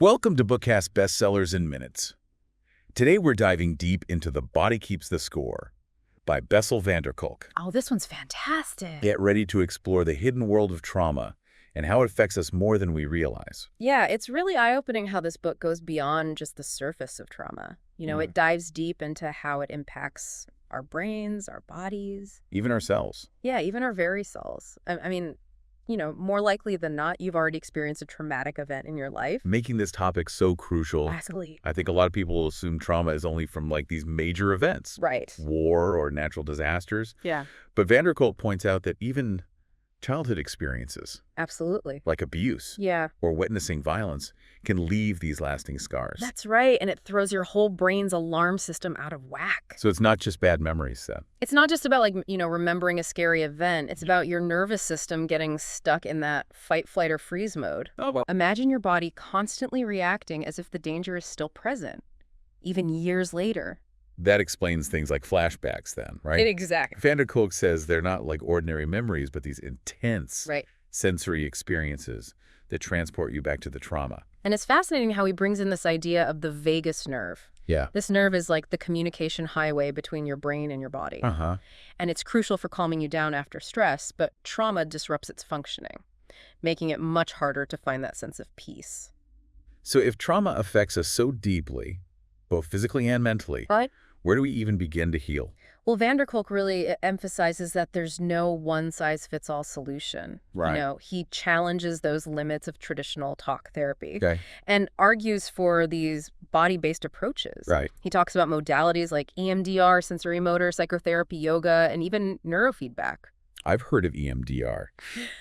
Welcome to Bookkast Bestsellers in Minutes. Today we're diving deep into The Body Keeps the Score by Bessel Kolk. Oh, this one's fantastic. Get ready to explore the hidden world of trauma and how it affects us more than we realize. Yeah, it's really eye-opening how this book goes beyond just the surface of trauma. It dives deep into how it impacts our brains, our bodies. Even ourselves. Yeah, even our very selves. More likely than not, you've already experienced a traumatic event in your life. Making this topic so crucial. Absolutely. I think a lot of people will assume trauma is only from these major events. Right. War or natural disasters. Yeah. But Kolk points out that even childhood experiences, Absolutely. like abuse Yeah. or witnessing violence, can leave these lasting scars. That's right, and it throws your whole brain's alarm system out of whack. So it's not just bad memories then. It's not just about, remembering a scary event. It's about your nervous system getting stuck in that fight, flight, or freeze mode. Oh, well. Imagine your body constantly reacting as if the danger is still present, even years later. That explains things like flashbacks then, right? Exactly. Kolk says they're not like ordinary memories, but these intense Right. sensory experiences that transport you back to the trauma. And it's fascinating how he brings in this idea of the vagus nerve. Yeah. This nerve is like the communication highway between your brain and your body. Uh-huh. And it's crucial for calming you down after stress, but trauma disrupts its functioning, making it much harder to find that sense of peace. So if trauma affects us so deeply, both physically and mentally, Right. where do we even begin to heal? Well, Kolk really emphasizes that there's no one-size-fits-all solution. Right. He challenges those limits of traditional talk therapy Okay. and argues for these body-based approaches. Right. He talks about modalities like EMDR, sensory motor, psychotherapy, yoga, and even neurofeedback. I've heard of EMDR.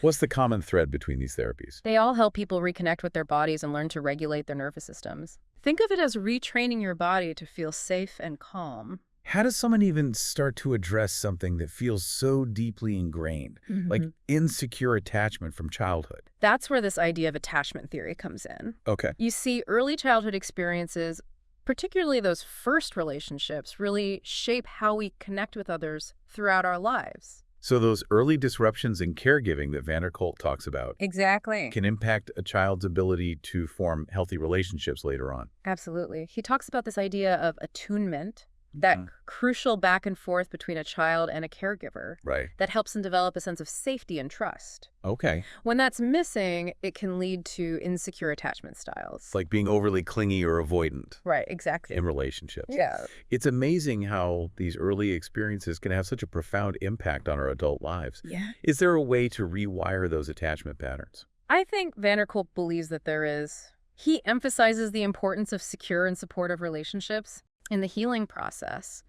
What's the common thread between these therapies? They all help people reconnect with their bodies and learn to regulate their nervous systems. Think of it as retraining your body to feel safe and calm. How does someone even start to address something that feels so deeply ingrained, like insecure attachment from childhood? That's where this idea of attachment theory comes in. Okay. You see, early childhood experiences, particularly those first relationships, really shape how we connect with others throughout our lives. So those early disruptions in caregiving that Kolk talks about Exactly. can impact a child's ability to form healthy relationships later on. Absolutely. He talks about this idea of attunement, that crucial back and forth between a child and a caregiver Right. that helps them develop a sense of safety and trust. Okay. When that's missing, it can lead to insecure attachment styles. It's like being overly clingy or avoidant Right, exactly. in relationships. Yeah. It's amazing how these early experiences can have such a profound impact on our adult lives. Yeah. Is there a way to rewire those attachment patterns? I think Kolk believes that there is. He emphasizes the importance of secure and supportive relationships in the healing process.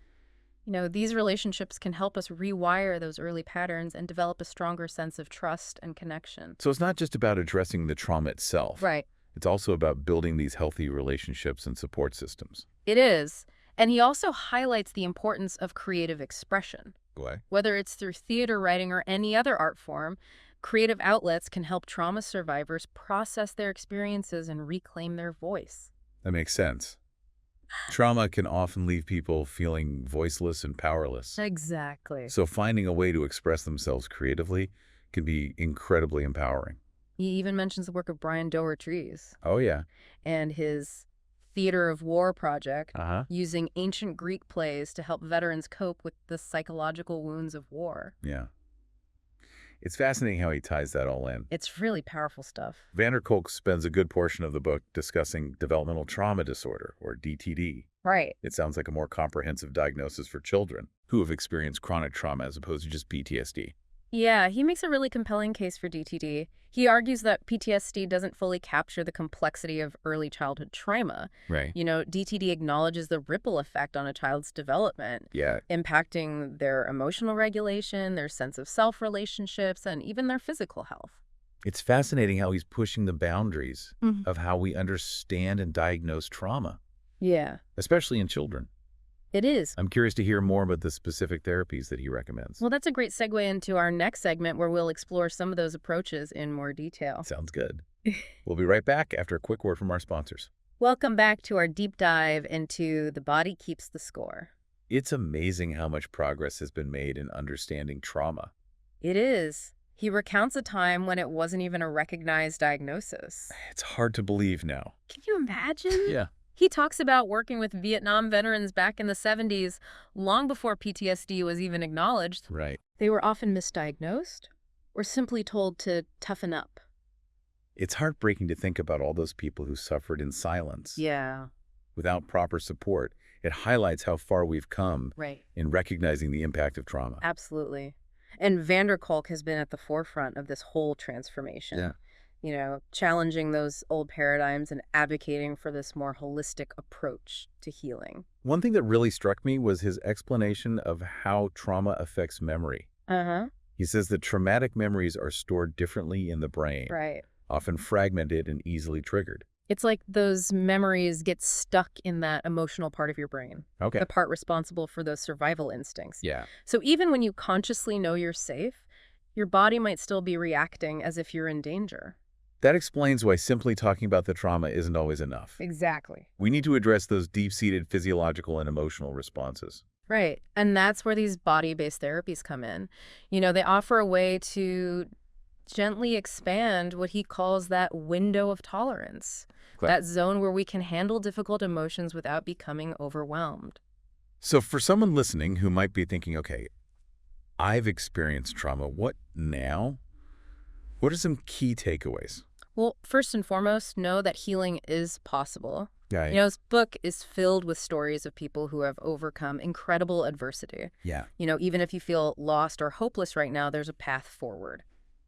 These relationships can help us rewire those early patterns and develop a stronger sense of trust and connection. So it's not just about addressing the trauma itself. Right. It's also about building these healthy relationships and support systems. It is. And he also highlights the importance of creative expression. Why? Whether it's through theater, writing, or any other art form, creative outlets can help trauma survivors process their experiences and reclaim their voice. That makes sense. Trauma can often leave people feeling voiceless and powerless. Exactly. So finding a way to express themselves creatively can be incredibly empowering. He even mentions the work of Brian Doherty's Oh, yeah. and his Theater of War project, Uh-huh. using ancient Greek plays to help veterans cope with the psychological wounds of war. Yeah. It's fascinating how he ties that all in. It's really powerful stuff. Kolk spends a good portion of the book discussing developmental trauma disorder, or DTD. Right. It sounds like a more comprehensive diagnosis for children who have experienced chronic trauma as opposed to just PTSD. Yeah, he makes a really compelling case for DTD. He argues that PTSD doesn't fully capture the complexity of early childhood trauma. Right. DTD acknowledges the ripple effect on a child's development, Yeah. impacting their emotional regulation, their sense of self relationships, and even their physical health. It's fascinating how he's pushing the boundaries of how we understand and diagnose trauma, Yeah, especially in children. it is. I'm curious to hear more about the specific therapies that he recommends. Well, that's a great segue into our next segment where we'll explore some of those approaches in more detail. Sounds good. We'll be right back after a quick word from our sponsors. Welcome back to our deep dive into The Body Keeps the Score. It's amazing how much progress has been made in understanding trauma. It is. He recounts a time when it wasn't even a recognized diagnosis. It's hard to believe now. Can you imagine? Yeah. He talks about working with Vietnam veterans back in the 70s, long before PTSD was even acknowledged. Right. They were often misdiagnosed or simply told to toughen up. It's heartbreaking to think about all those people who suffered in silence. Yeah, Without proper support. It highlights how far we've come right. in recognizing the impact of trauma. Absolutely. And Kolk has been at the forefront of this whole transformation. Yeah. You know, challenging those old paradigms and advocating for this more holistic approach to healing. One thing that really struck me was his explanation of how trauma affects memory. Uh-huh. He says that traumatic memories are stored differently in the brain, Right. often fragmented and easily triggered. It's like those memories get stuck in that emotional part of your brain, Okay. the part responsible for those survival instincts. Yeah. So even when you consciously know you're safe, your body might still be reacting as if you're in danger. That explains why simply talking about the trauma isn't always enough. Exactly. We need to address those deep-seated physiological and emotional responses. Right. And that's where these body-based therapies come in. You know, they offer a way to gently expand what he calls that window of tolerance, that zone where we can handle difficult emotions without becoming overwhelmed. So for someone listening who might be thinking, okay, I've experienced trauma, what now? What are some key takeaways? Well, first and foremost, know that healing is possible. Yeah. You know, his book is filled with stories of people who have overcome incredible adversity. Yeah. You know, even if you feel lost or hopeless right now, there's a path forward.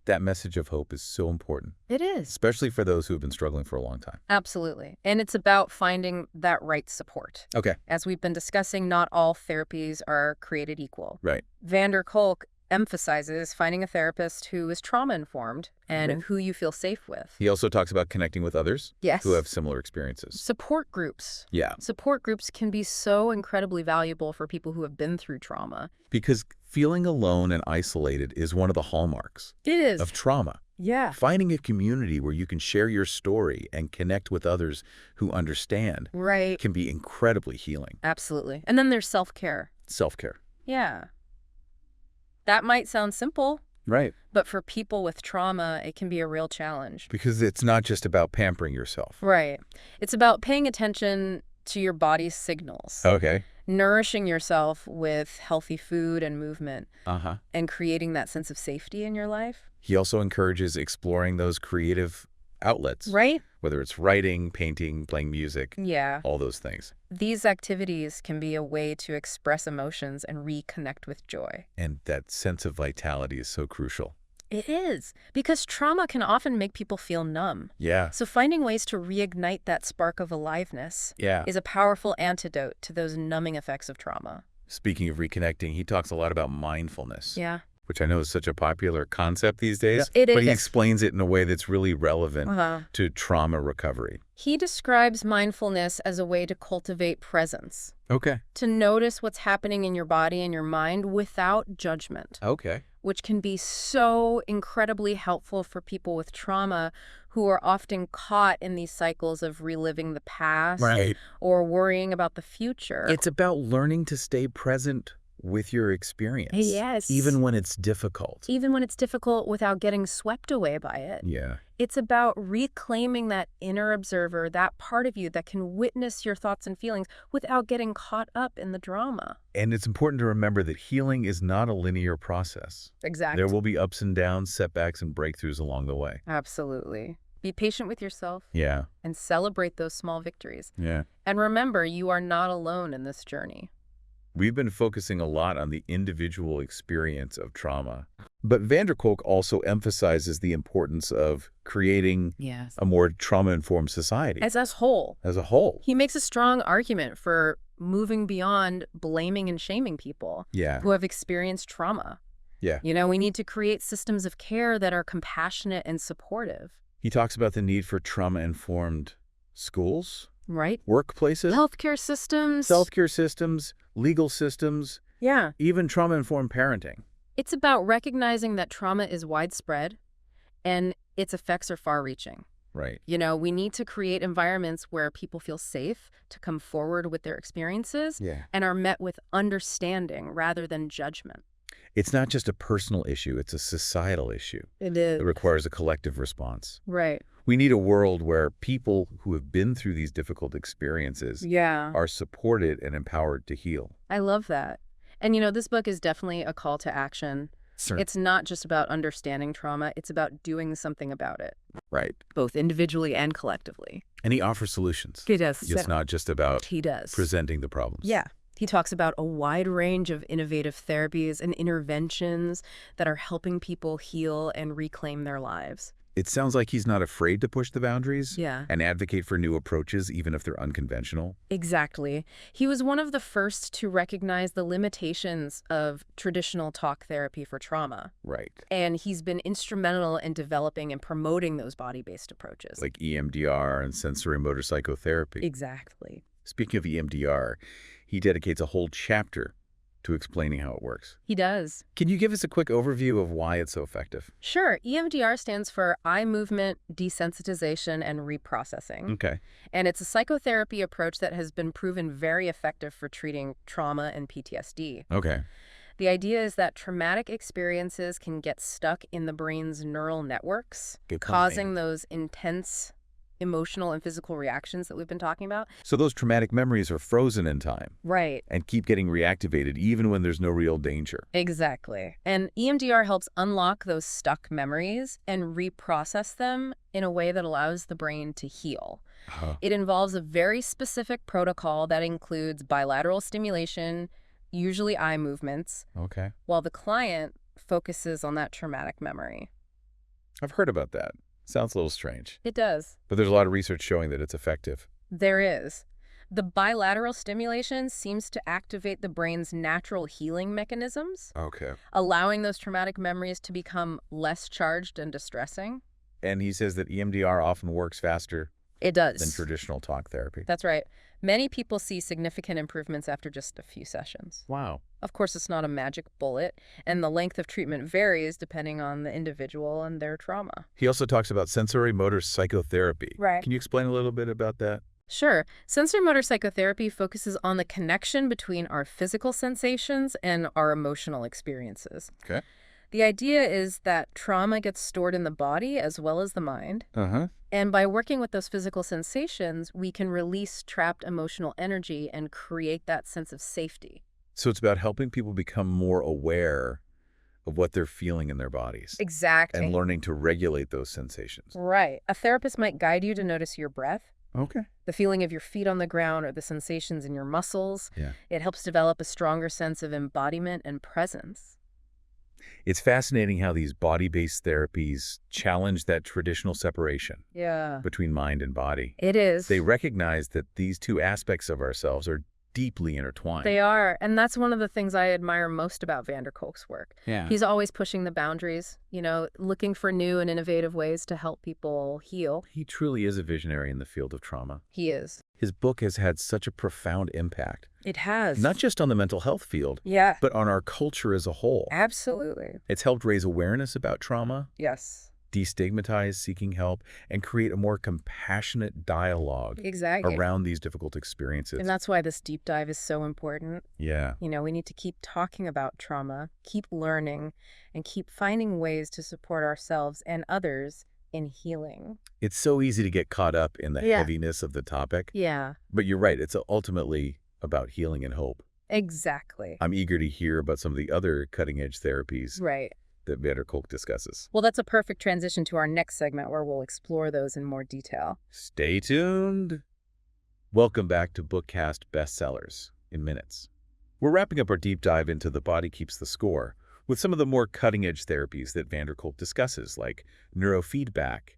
That message of hope is so important, It is. especially for those who have been struggling for a long time. Absolutely. And it's about finding that right support. Okay. As we've been discussing, not all therapies are created equal. Right. Kolk emphasizes finding a therapist who is trauma-informed and who you feel safe with. He also talks about connecting with others Yes. who have similar experiences. Support groups. Yeah. Support groups can be so incredibly valuable for people who have been through trauma. Because feeling alone and isolated is one of the hallmarks It is. of trauma. Yeah. Finding a community where you can share your story and connect with others who understand Right. can be incredibly healing. Absolutely. And then there's self-care. Self-care. Yeah. That might sound simple, Right. but for people with trauma, it can be a real challenge. Because it's not just about pampering yourself. Right. It's about paying attention to your body's signals, Okay. nourishing yourself with healthy food and movement, Uh-huh. and creating that sense of safety in your life. He also encourages exploring those creative outlets, Right? whether it's writing, painting, playing music, Yeah. all those things. These activities can be a way to express emotions and reconnect with joy. And that sense of vitality is so crucial. It is, because trauma can often make people feel numb. Yeah. So finding ways to reignite that spark of aliveness Yeah. is a powerful antidote to those numbing effects of trauma. Speaking of reconnecting, he talks a lot about mindfulness, Yeah. which I know is such a popular concept these days. It But he is. explains it in a way that's really relevant to trauma recovery. He describes mindfulness as a way to cultivate presence, Okay. to notice what's happening in your body and your mind without judgment, Okay. which can be so incredibly helpful for people with trauma who are often caught in these cycles of reliving the past Right. or worrying about the future. It's about learning to stay present with your experience. Yes. Even when it's difficult. Even when it's difficult without getting swept away by it. Yeah. It's about reclaiming that inner observer, that part of you that can witness your thoughts and feelings without getting caught up in the drama. And it's important to remember that healing is not a linear process. Exactly. There will be ups and downs, setbacks, and breakthroughs along the way. Absolutely. Be patient with yourself Yeah. and celebrate those small victories. Yeah. And remember, you are not alone in this journey. We've been focusing a lot on the individual experience of trauma. But Kolk also emphasizes the importance of creating Yes. a more trauma-informed society As a whole, as a whole. he makes a strong argument for moving beyond blaming and shaming people Yeah. who have experienced trauma. Yeah. You know, we need to create systems of care that are compassionate and supportive. He talks about the need for trauma-informed schools, Right? workplaces, Healthcare systems. self-care systems, legal systems, Yeah. even trauma-informed parenting. It's about recognizing that trauma is widespread and its effects are far-reaching. Right. You know, we need to create environments where people feel safe to come forward with their experiences Yeah. and are met with understanding rather than judgment. It's not just a personal issue, it's a societal issue. It It is. requires a collective response. Right. We need a world where people who have been through these difficult experiences Yeah. are supported and empowered to heal. I love that. And this book is definitely a call to action. Sure. It's not just about understanding trauma, it's about doing something about it, Right. both individually and collectively. And he offers solutions. He does. It's not just about He does. presenting the problems. Yeah. He talks about a wide range of innovative therapies and interventions that are helping people heal and reclaim their lives. It sounds like he's not afraid to push the boundaries Yeah. and advocate for new approaches, even if they're unconventional. Exactly. He was one of the first to recognize the limitations of traditional talk therapy for trauma. Right. And he's been instrumental in developing and promoting those body-based approaches. Like EMDR and sensory motor psychotherapy. Exactly. Speaking of EMDR, he dedicates a whole chapter to explaining how it works. He does. Can you give us a quick overview of why it's so effective? Sure. EMDR stands for eye movement desensitization and reprocessing. Okay. And it's a psychotherapy approach that has been proven very effective for treating trauma and PTSD. Okay. The idea is that traumatic experiences can get stuck in the brain's neural networks, Good point. causing those intense emotional and physical reactions that we've been talking about. So those traumatic memories are frozen in time Right. and keep getting reactivated even when there's no real danger. Exactly. And EMDR helps unlock those stuck memories and reprocess them in a way that allows the brain to heal. Huh. It involves a very specific protocol that includes bilateral stimulation, usually eye movements, Okay. while the client focuses on that traumatic memory. I've heard about that. Sounds a little strange. It does. But there's a lot of research showing that it's effective. There is. The bilateral stimulation seems to activate the brain's natural healing mechanisms, Okay. allowing those traumatic memories to become less charged and distressing. And he says that EMDR often works faster It does. than traditional talk therapy. That's right. Many people see significant improvements after just a few sessions. Wow. Of course, it's not a magic bullet, and the length of treatment varies depending on the individual and their trauma. He also talks about sensory motor psychotherapy. Right. Can you explain a little bit about that? Sure. Sensory-motor psychotherapy focuses on the connection between our physical sensations and our emotional experiences. Okay. The idea is that trauma gets stored in the body as well as the mind. Uh-huh. And by working with those physical sensations, we can release trapped emotional energy and create that sense of safety. So it's about helping people become more aware of what they're feeling in their bodies Exactly. and learning to regulate those sensations. Right. A therapist might guide you to notice your breath, Okay. the feeling of your feet on the ground, or the sensations in your muscles. Yeah. It helps develop a stronger sense of embodiment and presence. It's fascinating how these body-based therapies challenge that traditional separation Yeah. between mind and body. It is. They recognize that these two aspects of ourselves are deeply intertwined. They are. And that's one of the things I admire most about Kolk's work. Yeah. He's always pushing the boundaries, looking for new and innovative ways to help people heal. He truly is a visionary in the field of trauma. He is. His book has had such a profound impact, It has. not just on the mental health field, Yeah. but on our culture as a whole. Absolutely. It's helped raise awareness about trauma, Yes. destigmatize seeking help, and create a more compassionate dialogue Exactly. around these difficult experiences. And that's why this deep dive is so important. Yeah. We need to keep talking about trauma, keep learning, and keep finding ways to support ourselves and others in healing. It's so easy to get caught up in the Yeah. heaviness of the topic, Yeah, but you're right, it's ultimately about healing and hope. exactly. I'm eager to hear about some of the other cutting-edge therapies Right. that Kolk discusses. Well, that's a perfect transition to our next segment where we'll explore those in more detail. Stay tuned. Welcome back to Bookkast Bestsellers in minutes. We're wrapping up our deep dive into The Body Keeps the Score with some of the more cutting-edge therapies that Kolk discusses, like neurofeedback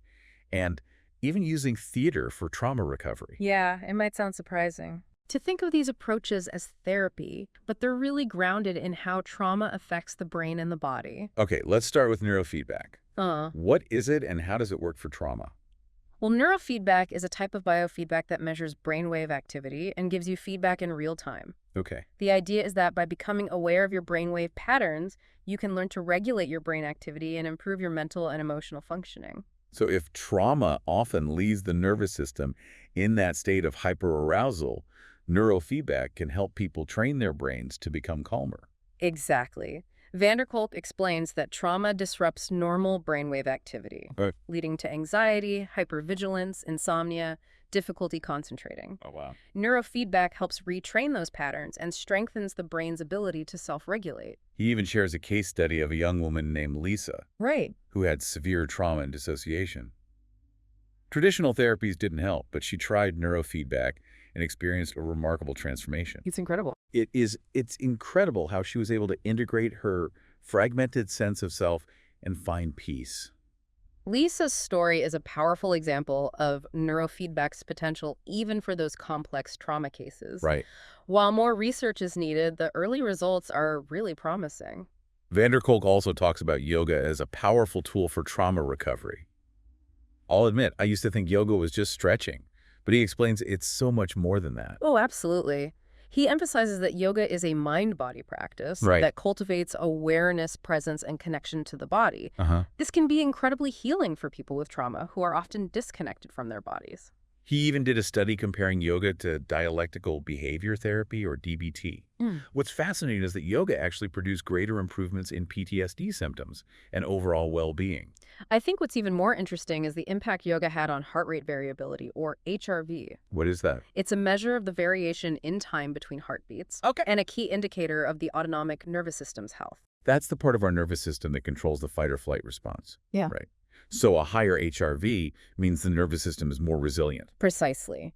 and even using theater for trauma recovery. Yeah, it might sound surprising to think of these approaches as therapy, but they're really grounded in how trauma affects the brain and the body. Okay, let's start with neurofeedback. Uh. What is it and how does it work for trauma? Well, neurofeedback is a type of biofeedback that measures brainwave activity and gives you feedback in real time. Okay. The idea is that by becoming aware of your brainwave patterns, you can learn to regulate your brain activity and improve your mental and emotional functioning. So if trauma often leaves the nervous system in that state of hyperarousal, neurofeedback can help people train their brains to become calmer. Exactly. Kolk explains that trauma disrupts normal brainwave activity, Right. leading to anxiety, hypervigilance, insomnia, difficulty concentrating. Oh, wow. Neurofeedback helps retrain those patterns and strengthens the brain's ability to self-regulate. He even shares a case study of a young woman named Lisa, Right. who had severe trauma and dissociation. Traditional therapies didn't help, but she tried neurofeedback and experienced a remarkable transformation. It's incredible. It's incredible how she was able to integrate her fragmented sense of self and find peace. Lisa's story is a powerful example of neurofeedback's potential even for those complex trauma cases. Right. While more research is needed, the early results are really promising. Kolk also talks about yoga as a powerful tool for trauma recovery. I'll admit, I used to think yoga was just stretching, but he explains it's so much more than that. Oh, absolutely. He emphasizes that yoga is a mind-body practice Right. that cultivates awareness, presence, and connection to the body. Uh-huh. This can be incredibly healing for people with trauma who are often disconnected from their bodies. He even did a study comparing yoga to dialectical behavior therapy, or DBT. What's fascinating is that yoga actually produced greater improvements in PTSD symptoms and overall well-being. I think what's even more interesting is the impact yoga had on heart rate variability, or HRV. What is that? It's a measure of the variation in time between heartbeats Okay. and a key indicator of the autonomic nervous system's health. That's the part of our nervous system that controls the fight or flight response. Yeah. Right. So a higher HRV means the nervous system is more resilient. Precisely.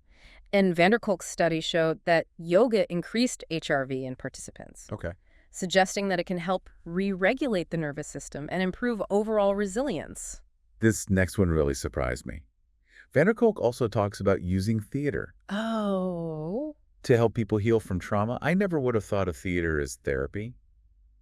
And Kolk's study showed that yoga increased HRV in participants, Okay. suggesting that it can help re-regulate the nervous system and improve overall resilience. This next one really surprised me. Kolk also talks about using theater Oh. to help people heal from trauma. I never would have thought of theater as therapy,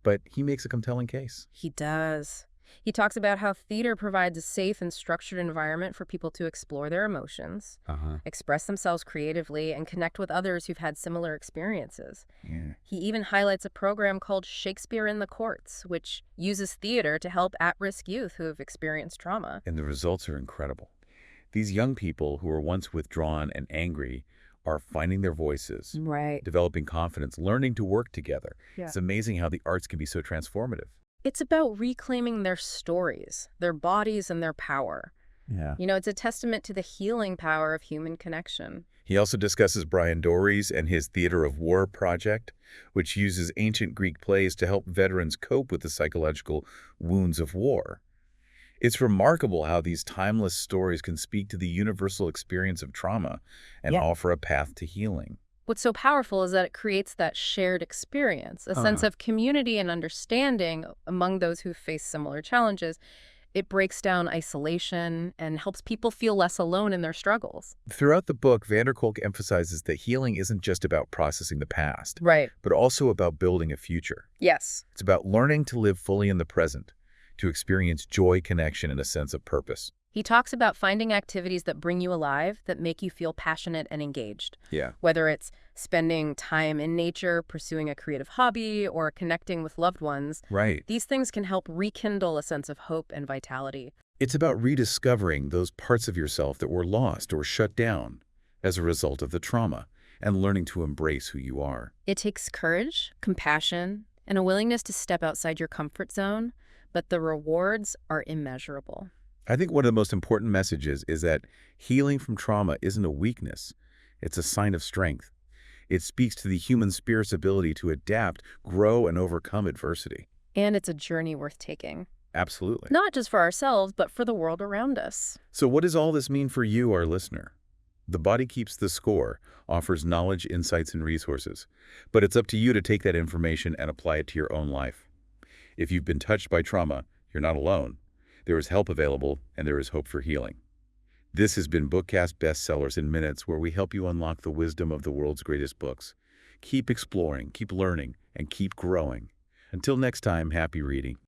but he makes a compelling case. He does. He talks about how theater provides a safe and structured environment for people to explore their emotions, Uh-huh. express themselves creatively, and connect with others who've had similar experiences. Yeah. He even highlights a program called Shakespeare in the Courts, which uses theater to help at-risk youth who have experienced trauma. And the results are incredible. These young people who were once withdrawn and angry are finding their voices, Right. developing confidence, learning to work together. Yeah. It's amazing how the arts can be so transformative. It's about reclaiming their stories, their bodies, and their power. Yeah. It's a testament to the healing power of human connection. He also discusses Brian Dory's and his Theater of War project, which uses ancient Greek plays to help veterans cope with the psychological wounds of war. It's remarkable how these timeless stories can speak to the universal experience of trauma and Yeah. offer a path to healing. What's so powerful is that it creates that shared experience, a sense of community and understanding among those who face similar challenges. It breaks down isolation and helps people feel less alone in their struggles. Throughout the book, Kolk emphasizes that healing isn't just about processing the past, Right. but also about building a future. Yes. It's about learning to live fully in the present, to experience joy, connection, and a sense of purpose. He talks about finding activities that bring you alive, that make you feel passionate and engaged. Yeah. Whether it's spending time in nature, pursuing a creative hobby, or connecting with loved ones, Right. these things can help rekindle a sense of hope and vitality. It's about rediscovering those parts of yourself that were lost or shut down as a result of the trauma and learning to embrace who you are. It takes courage, compassion, and a willingness to step outside your comfort zone, but the rewards are immeasurable. I think one of the most important messages is that healing from trauma isn't a weakness. It's a sign of strength. It speaks to the human spirit's ability to adapt, grow, and overcome adversity. And it's a journey worth taking. Absolutely. Not just for ourselves, but for the world around us. So what does all this mean for you, our listener? The Body Keeps the Score offers knowledge, insights, and resources. But it's up to you to take that information and apply it to your own life. If you've been touched by trauma, you're not alone. There is help available, and there is hope for healing. This has been Bookkast Bestsellers in Minutes, where we help you unlock the wisdom of the world's greatest books. Keep exploring, keep learning, and keep growing. Until next time, happy reading.